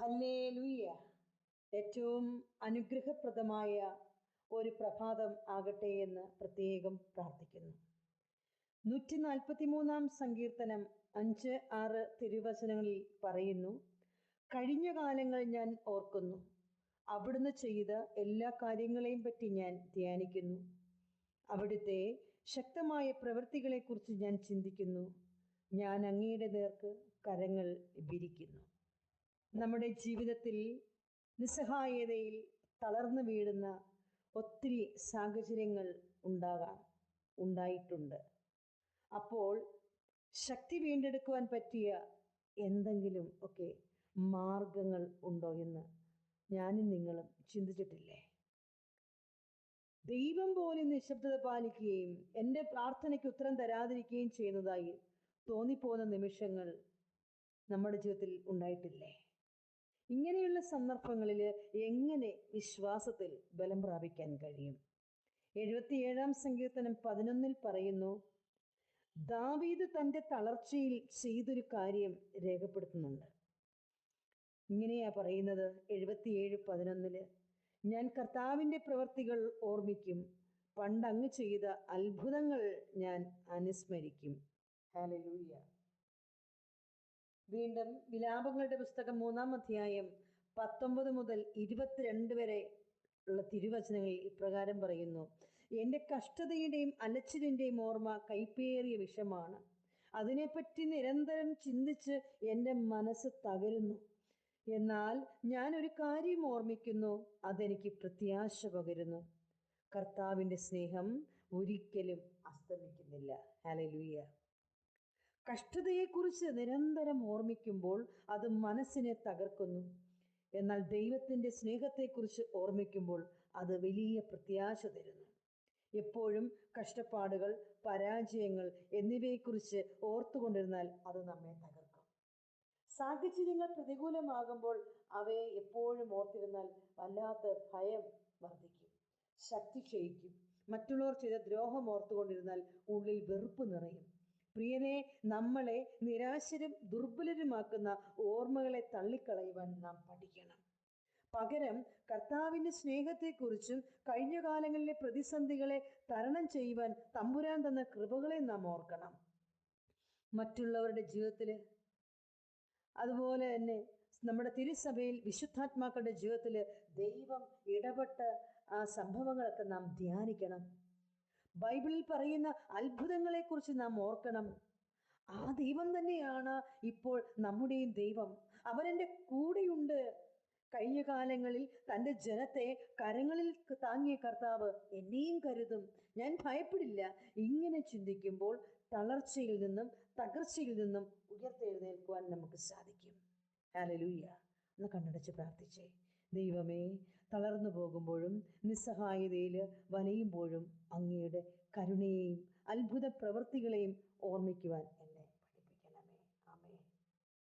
Hallelujah. ഏറ്റവും അനുഗ്രഹപ്രദമായ ഒരു പ്രഭാതം ആകട്ടെ എന്ന് പ്രത്യേകം പ്രാർത്ഥിക്കുന്നു. 143 സങ്കീർത്തനം 5-6 തിരുവചനങ്ങളിൽ പറയുന്നു, കഴിഞ്ഞ കാലങ്ങൾ ഞാൻ ഓർക്കുന്നു, അവിടുന്ന് ചെയ്ത എല്ലാ കാര്യങ്ങളെയും പറ്റി ഞാൻ ധ്യാനിക്കുന്നു. അവിടുത്തെ ശക്തമായ പ്രവൃത്തികളെക്കുറിച്ച് ഞാൻ ചിന്തിക്കുന്നു. ഞാൻ അങ്ങയുടെ നേർക്ക് കരങ്ങൾ വിരിക്കുന്നു. നമ്മുടെ ജീവിതത്തിൽ നിസ്സഹായതയിൽ തളർന്നു വീഴുന്ന ഒത്തിരി സാഹചര്യങ്ങൾ ഉണ്ടായിട്ടുണ്ട്. അപ്പോൾ ശക്തി വീണ്ടെടുക്കുവാൻ പറ്റിയ എന്തെങ്കിലും ഒക്കെ മാർഗങ്ങൾ ഉണ്ടോ എന്ന് ഞാനും നിങ്ങളും ചിന്തിച്ചിട്ടില്ലേ? ദൈവം പോലും നിശബ്ദത പാലിക്കുകയും എൻ്റെ പ്രാർത്ഥനയ്ക്ക് ഉത്തരം തരാതിരിക്കുകയും ചെയ്യുന്നതായി തോന്നിപ്പോകുന്ന നിമിഷങ്ങൾ നമ്മുടെ ജീവിതത്തിൽ ഉണ്ടായിട്ടില്ലേ? ഇങ്ങനെയുള്ള സന്ദർഭങ്ങളിൽ എങ്ങനെ വിശ്വാസത്തിൽ ബലം പ്രാപിക്കാൻ കഴിയും? 77 സങ്കീർത്തനം 11 പറയുന്നു, ദാവീദ് തൻ്റെ തളർച്ചയിൽ ചെയ്തൊരു കാര്യം രേഖപ്പെടുത്തുന്നുണ്ട്. ഇങ്ങനെയാ പറയുന്നത് 77:11, ഞാൻ കർത്താവിൻ്റെ പ്രവൃത്തികൾ ഓർമ്മിക്കും, പണ്ടങ്ങ് ചെയ്ത അത്ഭുതങ്ങൾ ഞാൻ അനുസ്മരിക്കും. ഹല്ലേലൂയ. വീണ്ടും വിലാപങ്ങളുടെ പുസ്തകം 3-ാം അധ്യായം 19 മുതൽ 22 വരെ ഉള്ള തിരുവചനങ്ങളിൽ ഇപ്രകാരം പറയുന്നു, എൻ്റെ കഷ്ടതയുടെയും അലച്ചിലിൻ്റെയും ഓർമ്മ കൈപ്പേറിയ വിഷമാണ്. അതിനെപ്പറ്റി നിരന്തരം ചിന്തിച്ച് എൻ്റെ മനസ്സ് തകരുന്നു. എന്നാൽ ഞാൻ ഒരു കാര്യം ഓർമ്മിക്കുന്നു, അതെനിക്ക് പ്രത്യാശ പകരുന്നു. കർത്താവിൻ്റെ സ്നേഹം ഒരിക്കലും അസ്തമിക്കുന്നില്ല. ഹല്ലേലൂയ. കഷ്ടതയെക്കുറിച്ച് നിരന്തരം ഓർമ്മിക്കുമ്പോൾ അത് മനസ്സിനെ തകർക്കുന്നു. എന്നാൽ ദൈവത്തിൻ്റെ സ്നേഹത്തെക്കുറിച്ച് ഓർമ്മിക്കുമ്പോൾ അത് വലിയ പ്രത്യാശ തരുന്നു. എപ്പോഴും കഷ്ടപ്പാടുകൾ, പരാജയങ്ങൾ എന്നിവയെക്കുറിച്ച് ഓർത്തുകൊണ്ടിരുന്നാൽ അത് നമ്മെ തകർക്കും. സാഹചര്യങ്ങൾ പ്രതികൂലമാകുമ്പോൾ അവയെ എപ്പോഴും ഓർത്തിരുന്നാൽ വല്ലാത്ത ഭയം വർദ്ധിക്കും, ശക്തി ക്ഷയിക്കും. മറ്റുള്ളവർ ചെയ്ത ദ്രോഹം ഓർത്തുകൊണ്ടിരുന്നാൽ ഉള്ളിൽ വെറുപ്പ് നിറയും. പ്രിയനെ, നമ്മളെ നിരാശരും ദുർബലരുമാക്കുന്ന ഓർമ്മകളെ തള്ളിക്കളയുവാൻ നാം പഠിക്കണം. പകരം കർത്താവിൻ്റെ സ്നേഹത്തെക്കുറിച്ചും കഴിഞ്ഞ കാലങ്ങളിലെ പ്രതിസന്ധികളെ തരണം ചെയ്യുവാൻ തമ്പുരാൻ തന്ന കൃപകളെ നാം ഓർക്കണം. മറ്റുള്ളവരുടെ ജീവിതത്തിൽ, അതുപോലെ തന്നെ നമ്മുടെ തിരുസഭയിൽ വിശുദ്ധാത്മാക്കളുടെ ജീവിതത്തിൽ ദൈവം ഇടപെട്ട ആ സംഭവങ്ങളൊക്കെ നാം ധ്യാനിക്കണം. ബൈബിളിൽ പറയുന്ന അത്ഭുതങ്ങളെക്കുറിച്ച് നാം ഓർക്കണം. ആ ദൈവം തന്നെയാണ് ഇപ്പോൾ നമ്മുടെയും ദൈവം. അവനെൻ്റെ കൂടെയുണ്ട്. കഴിഞ്ഞ കാലങ്ങളിൽ തൻ്റെ ജനത്തെ കരങ്ങളിൽ താങ്ങിയ കർത്താവ് എന്നെയും കരുതും, ഞാൻ ഭയപ്പെടില്ല. ഇങ്ങനെ ചിന്തിക്കുമ്പോൾ തളർച്ചയിൽ നിന്നും തകർച്ചയിൽ നിന്നും ഉയർത്തെഴുന്നേൽക്കുവാൻ നമുക്ക് സാധിക്കും. ഹല്ലേലൂയ. ഒന്ന് കണ്ണടച്ച് പ്രാർത്ഥിച്ചേ. ദൈവമേ, തളർന്നു പോകുമ്പോഴും നിസ്സഹായതയിൽ വലയുമ്പോഴും അങ്ങയുടെ കരുണയെയും അത്ഭുത പ്രവൃത്തികളെയും ഓർമ്മിക്കുവാൻ എന്നെ